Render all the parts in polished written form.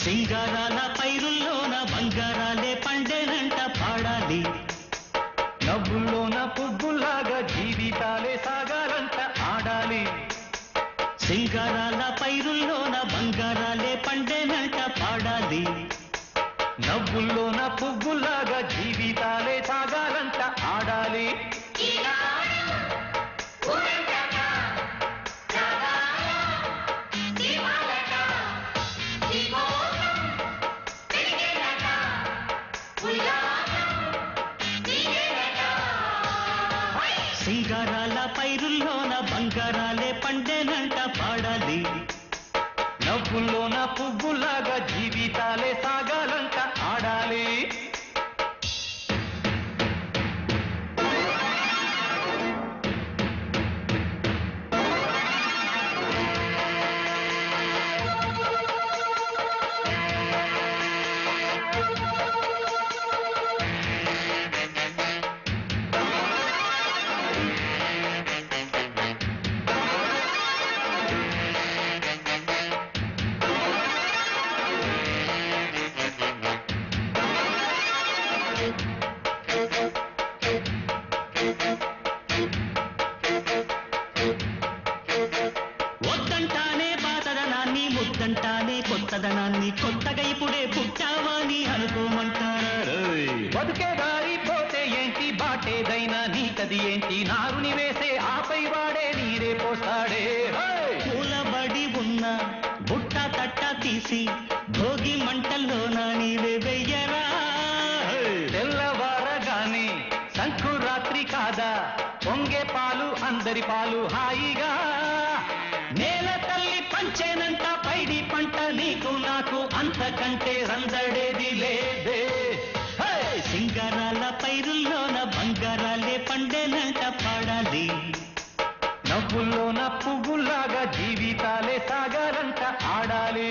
సింగారాల పైరుల్లోన బంగారాలే పండేనంట పాడాలి. నవ్వుల్లోన పువ్వుల్లాగా జీవితాలే సాగాలంట ఆడాలి. సింగారాల పైరుల్లోన బంగారాలే పండేనంట పాడాలి. నవ్వుల్లోన పువ్వుల్లాగా జీవితాలే సాగాలంట ఆడాలి. సింగారాల పైరుల్లోన బంగారాలే పండేనంట పాడాలి. నవ్వుల్లోన పువ్వులాగా జీవితాలే సాగాలంట ఆడాలి. వద్దంటానే పాతదనాన్ని, ముద్దంటానే కొత్తదనాన్ని, కొత్తగా ఇప్పుడే పుట్టావాని అనుకోమంటారు. బతుకే దారి పోతే ఏంటి, బాటేదైనా నీకది ఏంటి, నారుని వేసే ఆపై వాడే నీరే పోస్తాడే. పూలబడి ఉన్న బుట్ట తట్ట తీసి భోగి మంటల్లోన నీవే వెయ్యరా. తెల్లవారగానే సంకురాత్రి కాదా, పొంగే పాలు అందరి పాలు హాయిగా. నేల తల్లి పంచేనంట పైడి పంట, నీకు నాకు అంతకంటే రందడేది లేదే. సింగారాల పైరుల్లోన బంగారాలే పండేనంట పాడాలి. నవ్వుల్లోన పువ్వుల్లాగా జీవితాలే సాగాలంట ఆడాలి.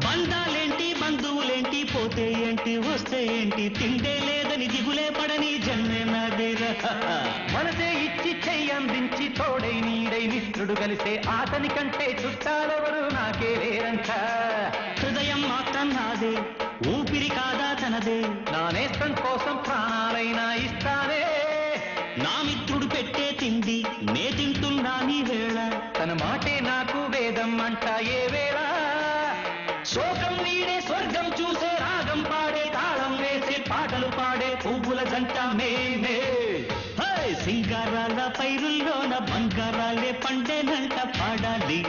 బంధాలేంటి బంధువులేంటి, పోతే ఏంటి వస్తే ఏంటి, తిండే లేదని దిగులే పడని జన్మే నాదేరా. మనసే ఇచ్చి చెయ్యందించి తోడై నీడై మిత్రుడు కలిసే అతని కంటే చుట్టాలెవరు నాకే లేరంట. హృదయం మాత్రం నాదే, ఊపిరి కాదా తనదే, నా నేస్తం కోసం ప్రాణాలైనా ఇస్తానే. నా మిత్రుడు పెట్టే తిండి నే తింటున్నా నీ వేళ, తన మాటే నాకు వేదం అంట ఏ వేళ. శోకం నీడే స్వర్గం చూసే రాగం పాడే, తాళం వేసే పాటలు పాడే పువ్వుల జంట మేమే. సింగారాల పైరుల్లోన బంగారాలే పండేనంట పాడాలి.